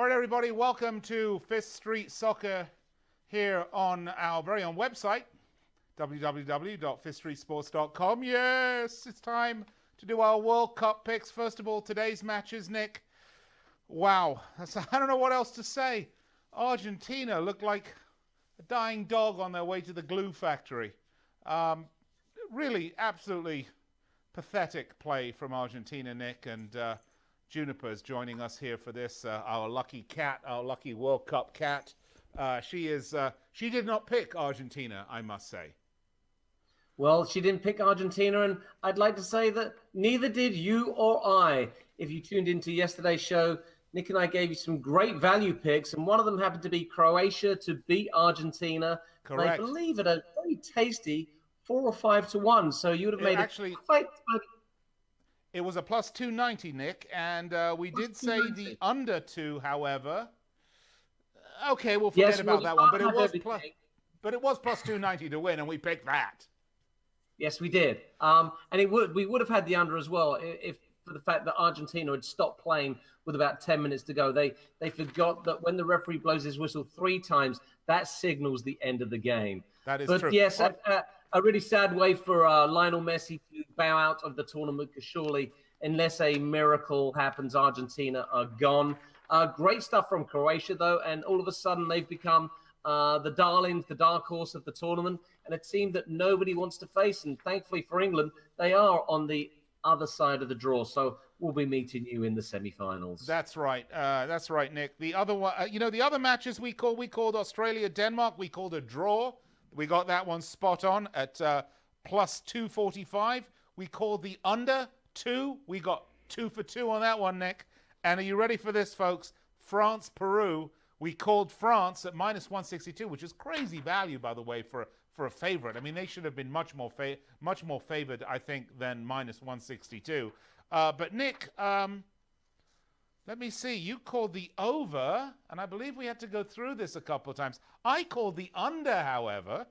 All right, everybody, welcome to Fifth Street Soccer here on our very own website, www.fifthstreetsports.com. Yes, it's time to do our World Cup picks. First of all, today's matches, Nick. Wow, I don't know what else to say. Argentina looked like a dying dog on their way to the glue factory. Really, absolutely pathetic play from Argentina, Nick, and Juniper's joining us here for this. Our lucky cat, our lucky World Cup cat. She did not pick Argentina, I must say. Well, she didn't pick Argentina, and I'd like to say that neither did you or I. If you tuned into yesterday's show, Nick and I gave you some great value picks, and one of them happened to be Croatia to beat Argentina. Correct. I believe at a very tasty 4 or 5 to 1. So you would have made it quite. It was a plus 290, Nick, and we did say the under 2, however. Okay, we'll forget about that one, but it was plus 290 to win, and we picked that. Yes, we did, and we would have had the under as well if for the fact that Argentina had stopped playing with about 10 minutes to go. They forgot that when the referee blows his whistle 3 times, that signals the end of the game. That is true. But yes, a really sad way for Lionel Messi to bow out of the tournament, because surely, unless a miracle happens, Argentina are gone. Great stuff from Croatia, though, and all of a sudden they've become the darlings, the dark horse of the tournament, and a team that nobody wants to face. And thankfully for England, they are on the other side of the draw, so we'll be meeting you in the semi-finals. That's right. That's right, Nick. The other one, the other matches we called Australia, Denmark. We called a draw. We got that one spot on at plus 245. We called the under 2. We got 2 for 2 on that one, Nick. And are you ready for this, folks? France, Peru. We called France at minus 162, which is crazy value, by the way, for a favorite. I mean, they should have been much more favored, I think, than minus 162. But Nick, let me see. You called the over, and I believe we had to go through this a couple of times. I called the under, however.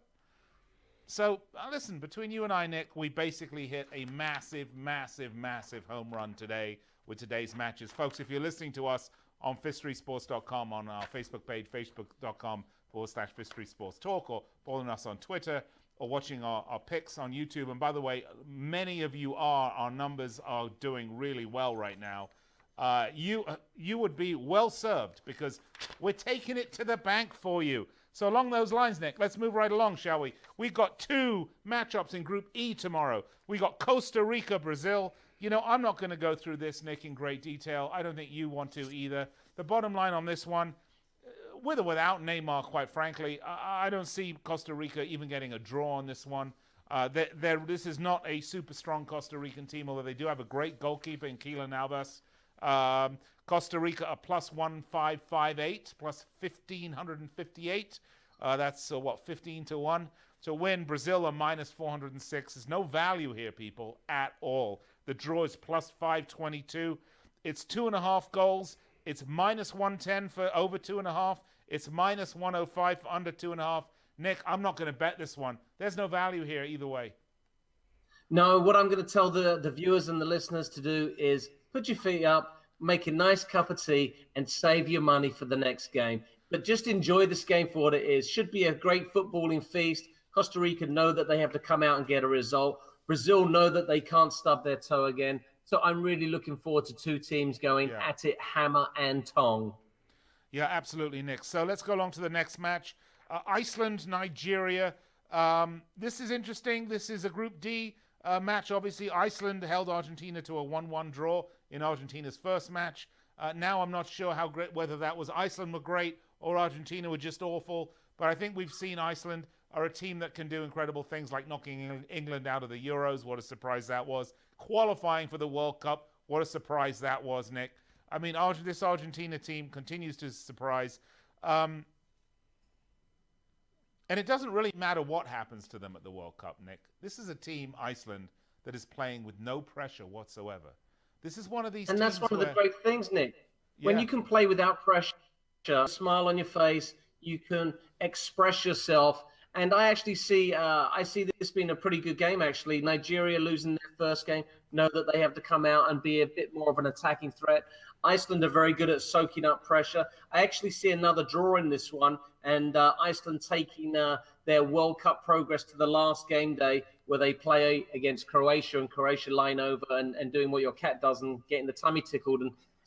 So, listen, between you and I, Nick, we basically hit a massive, massive, massive home run today with today's matches. Folks, if you're listening to us on fifthstreetsports.com, on our Facebook page, facebook.com/Fifth Street Sports Talk, or following us on Twitter, or watching our picks on YouTube. And by the way, many of you our numbers are doing really well right now. You would be well served, because we're taking it to the bank for you. So along those lines, Nick, let's move right along, shall we? We've got 2 matchups in Group E tomorrow. We got Costa Rica, Brazil. I'm not going to go through this, Nick, in great detail. I don't think you want to either. The bottom line on this one, with or without Neymar, quite frankly, I don't see Costa Rica even getting a draw on this one. This is not a super strong Costa Rican team, although they do have a great goalkeeper in Keylor Navas. Costa Rica a plus 1558, plus 1558. That's 15 to 1 to win. Brazil a minus 406. There's no value here, people, at all. The draw is plus 522. It's 2.5 goals. It's minus 110 for over 2.5. It's minus 105 for under 2.5. Nick, I'm not going to bet this one. There's no value here either way. No, what I'm going to tell the viewers and the listeners to do is put your feet up, make a nice cup of tea, and save your money for the next game. But just enjoy this game for what it is. Should be a great footballing feast. Costa Rica know that they have to come out and get a result. Brazil know that they can't stub their toe again. So I'm really looking forward to 2 teams going at it hammer and tong. Yeah, absolutely, Nick. So let's go along to the next match. Iceland, Nigeria. This is interesting. This is a Group D match. Obviously, Iceland held Argentina to a 1-1 draw in Argentina's first match. Now I'm not sure how great, whether that was Iceland were great or Argentina were just awful. But I think we've seen Iceland are a team that can do incredible things, like knocking England out of the Euros. What a surprise that was. Qualifying for the World Cup. What a surprise that was, Nick. I mean, this Argentina team continues to surprise. And it doesn't really matter what happens to them at the World Cup, Nick. This is a team, Iceland, that is playing with no pressure whatsoever. This is one of these teams. And that's one of the great things, Nick. When you can play without pressure, smile on your face, you can express yourself, And I actually see this being a pretty good game, actually. Nigeria losing their first game, know that they have to come out and be a bit more of an attacking threat. Iceland are very good at soaking up pressure. I actually see another draw in this one, and Iceland taking their World Cup progress to the last game day where they play against Croatia, and Croatia line over and doing what your cat does and getting the tummy tickled.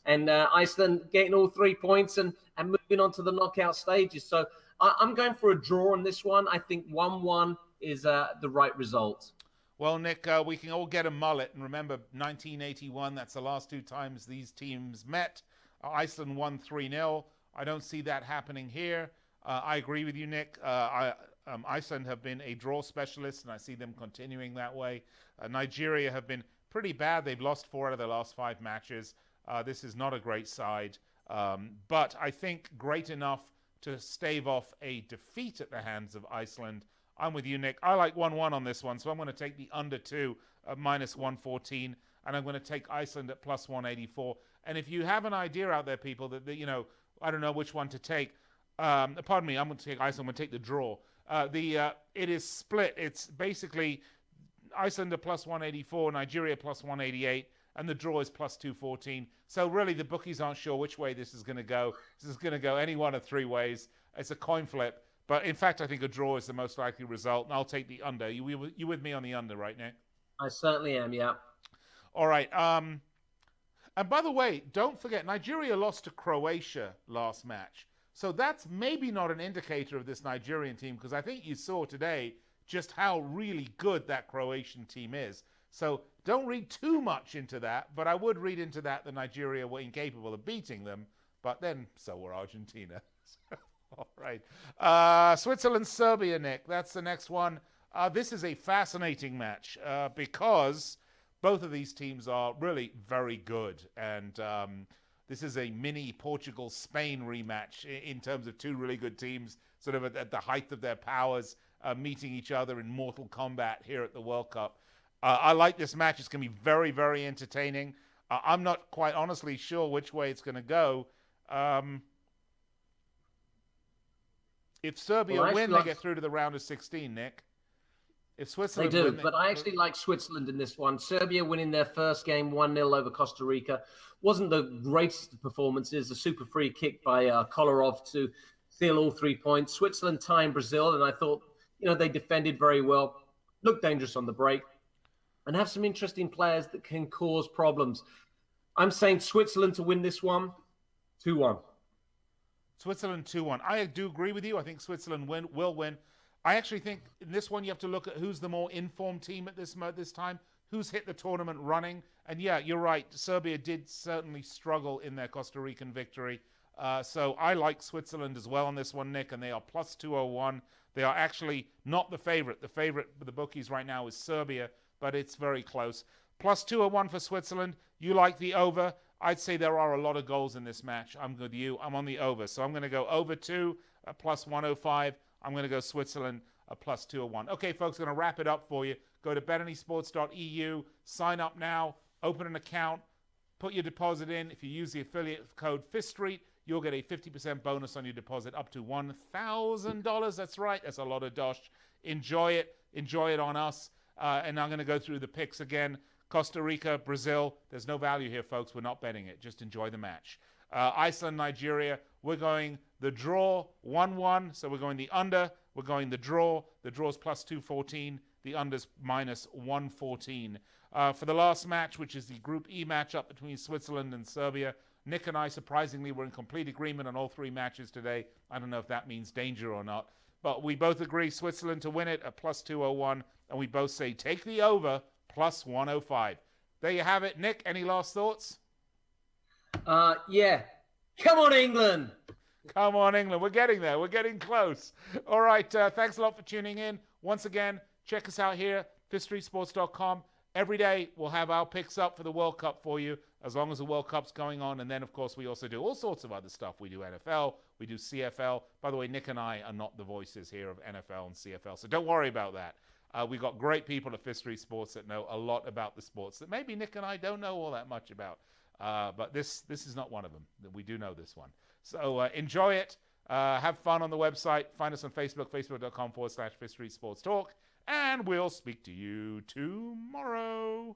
And Iceland getting all 3 points and moving on to the knockout stages. So I'm going for a draw on this one. I think 1-1 is the right result. Well, Nick, we can all get a mullet. And remember, 1981, that's the last 2 times these teams met. Iceland won 3-0. I don't see that happening here. I agree with you, Nick. Iceland have been a draw specialist, and I see them continuing that way. Nigeria have been pretty bad. They've lost 4 out of their last 5 matches. This is not a great side, but I think great enough to stave off a defeat at the hands of Iceland. I'm with you, Nick. I like 1-1 on this one, so I'm going to take the under 2 at -114, and I'm going to take Iceland at +184. And if you have an idea out there, people, that you know, I don't know which one to take. Pardon me, I'm going to take Iceland. I'm going to take the draw. It is split. It's basically Iceland at +184, Nigeria +188, and the draw is +214. So really, the bookies aren't sure which way this is going to go. This is going to go any one of 3 ways. It's a coin flip. But in fact, I think a draw is the most likely result, and I'll take the under. You with me on the under, right, Nick? I certainly am, yeah. All right. And by the way, don't forget, Nigeria lost to Croatia last match. So that's maybe not an indicator of this Nigerian team, because I think you saw today just how really good that Croatian team is. So don't read too much into that, but I would read into that Nigeria were incapable of beating them, but then so were Argentina. All right. Switzerland, Serbia, Nick. That's the next one. This is a fascinating match because both of these teams are really very good. And this is a mini Portugal-Spain rematch in terms of 2 really good teams, sort of at the height of their powers, meeting each other in mortal combat here at the World Cup. I like this match. It's going to be very, very entertaining. I'm not quite honestly sure which way it's going to go. If Serbia win, they get through to the round of 16, Nick. If Switzerland they do, win, but I actually like Switzerland in this one. Serbia winning their first game 1-0 over Costa Rica. Wasn't the greatest of performances. A super free kick by Kolarov to steal all 3 points. Switzerland tying Brazil, and I thought, they defended very well. Looked dangerous on the break. And have some interesting players that can cause problems. I'm saying Switzerland to win this one, 2-1. Switzerland 2-1. I do agree with you. I think Switzerland will win. I actually think in this one you have to look at who's the more informed team at this time, who's hit the tournament running. And yeah, you're right. Serbia did certainly struggle in their Costa Rican victory. So I like Switzerland as well on this one, Nick, and they are +201. They are actually not the favorite. The favorite for the bookies right now is Serbia, but it's very close. +201 for Switzerland. You like the over. I'd say there are a lot of goals in this match. I'm with you. I'm on the over. So I'm going to go over 2 at +105. I'm going to go Switzerland at +201. Okay, folks, I'm going to wrap it up for you. Go to betanysports.eu. Sign up now. Open an account. Put your deposit in. If you use the affiliate code FISTREET, you'll get a 50% bonus on your deposit up to $1,000. That's right. That's a lot of dosh. Enjoy it. Enjoy it on us. And I'm going to go through the picks again. Costa Rica, Brazil. There's no value here, folks. We're not betting it. Just enjoy the match. Iceland, Nigeria. We're going the draw, 1-1. So we're going the under. We're going the draw. The draw's +214. The under's -114. For the last match, which is the Group E matchup between Switzerland and Serbia, Nick and I, surprisingly, were in complete agreement on all 3 matches today. I don't know if that means danger or not. But we both agree Switzerland to win it at +201. And we both say take the over, +105. There you have it. Nick, any last thoughts? Yeah. Come on, England. Come on, England. We're getting there. We're getting close. All right. Thanks a lot for tuning in. Once again, check us out here, FifthStreetSports.com. Every day we'll have our picks up for the World Cup for you, as long as the World Cup's going on. And then, of course, we also do all sorts of other stuff. We do NFL. We do CFL. By the way, Nick and I are not the voices here of NFL and CFL, so don't worry about that. We've got great people at Fifth Street Sports that know a lot about the sports that maybe Nick and I don't know all that much about. But this is not one of them. We do know this one. So enjoy it. Have fun on the website. Find us on Facebook, facebook.com/Fifth Street Sports Talk. And we'll speak to you tomorrow.